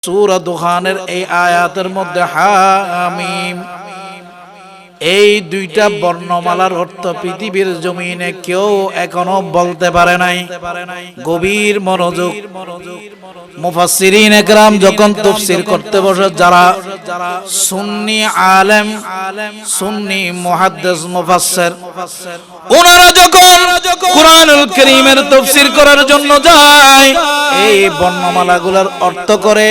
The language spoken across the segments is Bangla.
সূরা দুখানের এই আয়াতের মধ্যে হামিম, এই দুইটা বর্ণমালার অর্থ পৃথিবীর জমিনে কেউ এখনো বলতে পারে নাই। গভীর মনোযোগ। মুফাসসিরিন একরাম যখন তাফসীর করতে বসে, যারা সুন্নি আলেম, সুন্নি মুহাদ্দিস, মুফাসসির, ওনারা যখন কুরআনুল কারীমের তাফসীর করার জন্য যায়, এই বর্ণমালাগুলোর অর্থ করে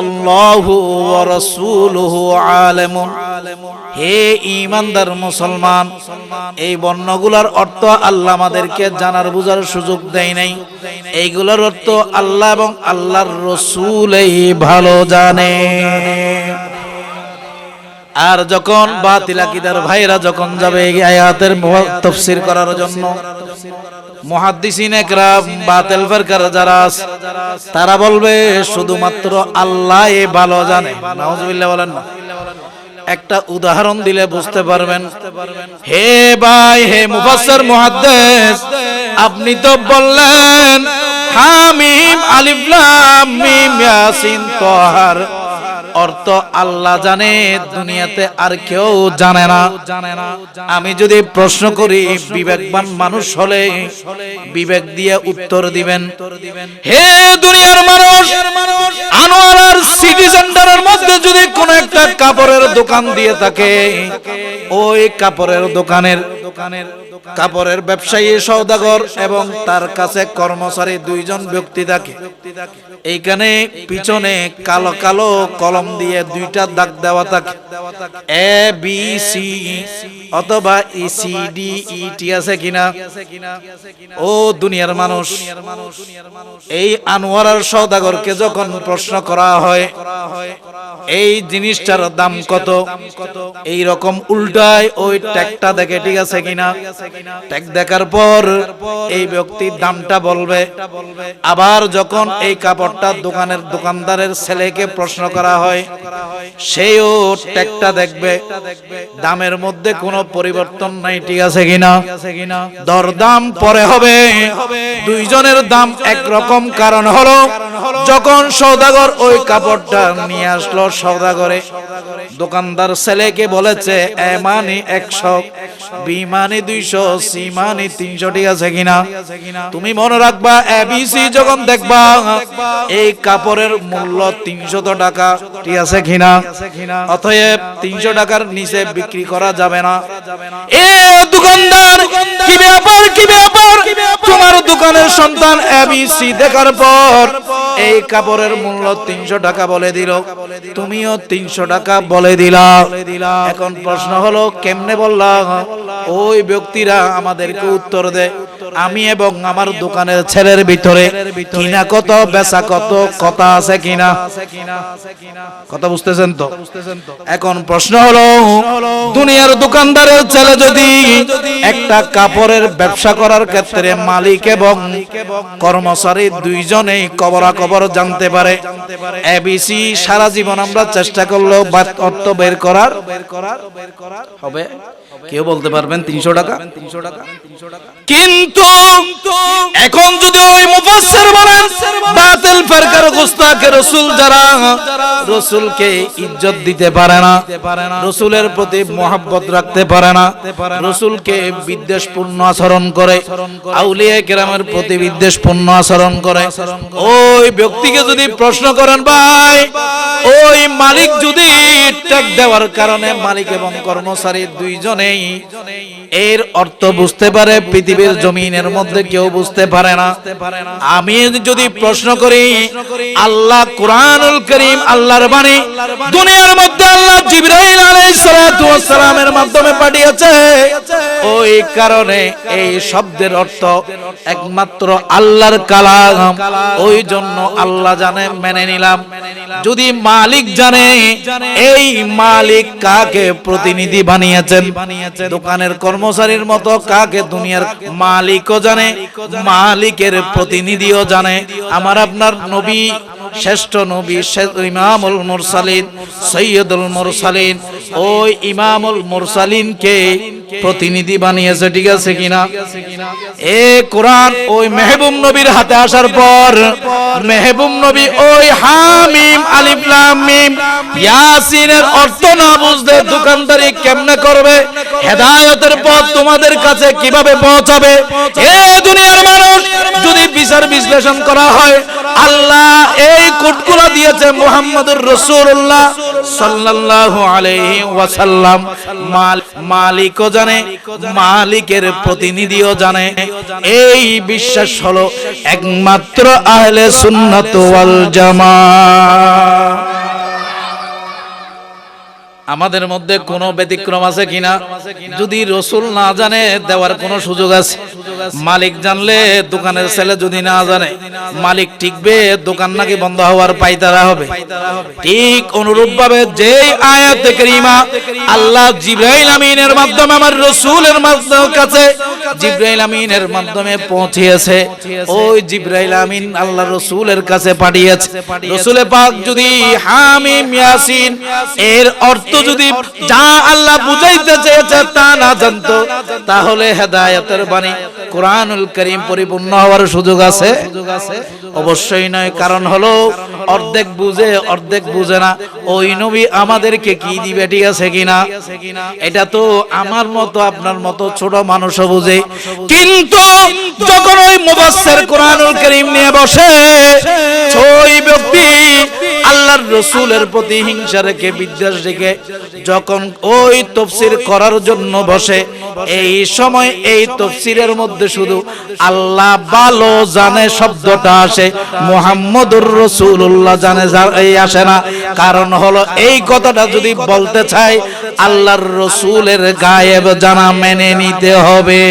আল্লাহু ওয়া রাসূলুহু আলামুন। হে ঈমানদার মুসলমান, এই বর্ণগুলোর অর্থ আল্লাহ আমাদেরকে জানার বুঝার সুযোগ দেয় নাই। এইগুলোর অর্থ আল্লাহ এবং আল্লাহর রাসূলই ভালো জানে। আর যখন বাতিল আকীদার ভাইরা যখন যাবে এই আয়াতের তাফসীর করার জন্য, মুহাদ্দিসিন একরাম, বাতিল ফিরকার যারা আছে, তারা বলবে শুধুমাত্র আল্লাহই ভালো জানে। নাউজুবিল্লাহ বলেন না। একটা উদাহরণ দিলে বুঝতে পারবেন। হে ভাই, হে মুফাসসির মুহাদ্দিস, আপনি তো বললেন হামিম, আলিফ লাম মিম, ইয়াসিন, তাহার অর্থ আল্লাহ জানে, দুনিয়াতে আর কেউ জানে না। আমি যদি প্রশ্ন করি, বিবেকবান মানুষ হলে বিবেক দিয়ে উত্তর দিবেন। হে দুনিয়ার মানুষ, আনোয়ারার সিটি সেন্টারের মধ্যে যদি কোন একটা কাপড়ের দোকান দিয়ে থাকে, ওই কাপড়ের কাপড়ের ব্যবসায়ী, সওদাগর এবং তার কাছে কর্মচারী দুইজন ব্যক্তি থাকে। এইখানে পিছনে কালো কালো কলম দিয়ে দুইটা দাগ দেওয়া থাকে, এ বি সি অথবা ই সি ডি ই টি আছে কিনা? ও দুনিয়ার মানুষ, এই আনোয়ারার সওদাগরকে যখন প্রশ্ন করা হয় এই জিনিসটার দাম কত, এই রকম উল্টায় ওই ট্যাগটা দেখে ঠিক আছে কিনা। ট্যাগ দেখার পর এই ব্যক্তি দামটা বলবে। আবার যখন এই কাপড়টা দোকানদারের ছেলেকে প্রশ্ন করা হয়, সেও ট্যাগটা দেখবে, দামের মধ্যে কোনো পরিবর্তন নাই, ঠিক আছে কিনা। দরদাম পরে হবে, দুইজনের দাম একরকম। কারণ হলো যখন সওদাগর ওই কাপড়টা নিয়ে আসলো, সওদাগরে দোকানদার ছেলেকে বলেছে এ মানে 100, বি মানে 200, সি মানে 300, ঠিক আছে কিনা। তুমি মনে রাখবা, এবিসি যখন দেখবা এই কাপড়ের মূল্য 300 টাকা, ঠিক আছে কিনা। অতএব 300 টাকার নিচে বিক্রি করা যাবে না। এ দোকানদার, কি ব্যাপার, কি ব্যাপার? তোমার দোকানের সন্তান এবিসি দেখার পর এই কাপড়ের মূল্য 300 টাকা বলে দিল, তুমিও 300 টাকা বলে দিলা। এখন প্রশ্ন হলো কেমনে বললাম? ওই ব্যক্তিরা আমাদেরকে উত্তর দেয়, আমি এবং আমার দোকানের ছেলের ভিতরে কিনা কত বেচা কত কথা আছে কিনা। কথা বুঝতেছেন তো? এখন প্রশ্ন হলো, দুনিয়ার দোকানদারের ছেলে যদি একটা কাপড়ের ব্যবসা করার ক্ষেত্রে মালিক এবং কর্মচারী দুইজনেই খবরাখবর জানতে পারে, এবিসি সারা জীবন আমরা চেষ্টা করলেও অর্থ বের করার হবে, কেউ বলতে পারবেন 300 টাকা। কিন্তু এখন যদি ওই মুফাসসির বলেন, বাতিল ফিরকার গুস্তাখে রাসূল যারা রাসূলকে ইজ্জত দিতে পারে না, রাসূলের প্রতি মহব্বত রাখতে পারে না, রাসূলকে বিদ্বেষপূর্ণ আচরণ করে, আউলিয়া কেরামের প্রতি বিদ্বেষপূর্ণ আচরণ করে, ওই ব্যক্তিকে যদি প্রশ্ন করেন, ভাই ওই মালিক যদি ট্যাগ দেওয়ার কারণে মালিক এবং কর্মচারী দুইজনেই এর অর্থ বুঝতে পারে, পৃথিবীর জমিনের মধ্যে কেউ বুঝতে পারে না। আমি যদি প্রশ্ন করি, আল্লাহ কুরআনুল কারীম আল্লাহর বাণী, দুনিয়ার মধ্যে আল্লাহ জিবরাইল আলাইহিস সালাতু ওয়াস সালামের মাধ্যমে পাঠিয়েছে, ওই কারণে এই শব্দের অর্থ একমাত্র আল্লাহর কালাম, ওই জন্য আল্লাহ জানে, মেনে নিলাম। যদি মালিক জানে, এই মালিক কাকে প্রতিনিধি বানিয়েছেন, দোকানের কর্মচারীর মতো কাকে দুনিয়ার মালিকও জানে, মালিকের প্রতিনিধিও জানে। আমার আপনার নবী, শ্রেষ্ঠ নবী, ইমামুল মুরসালিন, সৈয়দুল মুরসালিন, ওই ইমামুল মুরসালিনকে প্রতিনিধি বানিয়েছে, ঠিক আছে কিনা। এ কোরআন ওই মেহবুব নবীর হাতে আসার পর মেহবুব নবী ওই হামিম মিম ইয়াসিনের অর্থ না বুঝলে দোকানদারি কেমনে করবে? হেদায়েতের পথ তোমাদের কাছে কিভাবে পৌঁছাবে? এ দুনিয়ার মানুষ, যদি বিচার বিশ্লেষণ করা হয়, আল্লাহ এই কোটগুলো দিয়েছে মুহাম্মদুর রাসূলুল্লাহ সাল্লাল্লাহু আলাইহি ওয়াসাল্লাম। মালিকও জানে, মালিকের প্রতিনিধিও জানে। এই বিশ্বাস হলো একমাত্র আহলে সুন্নাত ওয়াল জামাত। আমাদের মধ্যে কোনো ব্যতিক্রম আছে কিনা? যদি রাসূল না জানে দেওয়ার কোনো সুযোগ আছে? মালিক জানলে দোকানের ছেলে যদি না জানে মালিক টিকবে? দোকান নাকি বন্ধ হওয়ার পায়তারা হবে? ঠিক অনুরূপ ভাবে যেই আয়াতে কারীমা আল্লাহ জিবরাইল আমিনের মাধ্যমে আমার রাসূলের কাছে জিবরাইল আমিনের মাধ্যমে পৌঁছিয়েছে, ওই জিবরাইল আমিন আল্লাহ রাসূলের কাছে পাঠিয়েছে। রাসূল পাক যদি হামিম ইয়াসিন এর অর্থ যদি যা আল্লাহ বুঝাইতে চেয়েছে তা না জানতো, তাহলে হেদায়েতের বাণী কোরআনুল কারীম পরিপূর্ণ হওয়ার সুযোগ আছে? অবশ্যই নয়। কারণ হলো অর্ধেক বুঝে অর্ধেক বুঝে না। ওই নবী আমাদেরকে কি দিবে, ঠিক আছে কিনা? এটা তো আমার মতো আপনার মতো ছোট মানুষও বুঝে। কিন্তু যখন ওই মুফাসসির কোরআনুল কারীম নিয়ে বসে, ওই ব্যক্তি আল্লাহর রাসূলের প্রতি হিংসা রেখে বিদ্বেষ রেখে যখন ওই তাফসীর করার জন্য বসে, এই সময় এই তাফসীরের মধ্যে শুধু আল্লাহ ভালো জানে শব্দটা আসে, মুহাম্মদুর রাসূলুল্লাহ জানে এই আসে না। কারণ হলো এই কথাটা যদি বলতে চাই আল্লাহর রাসূলের গায়েব জানা মেনে নিতে হবে।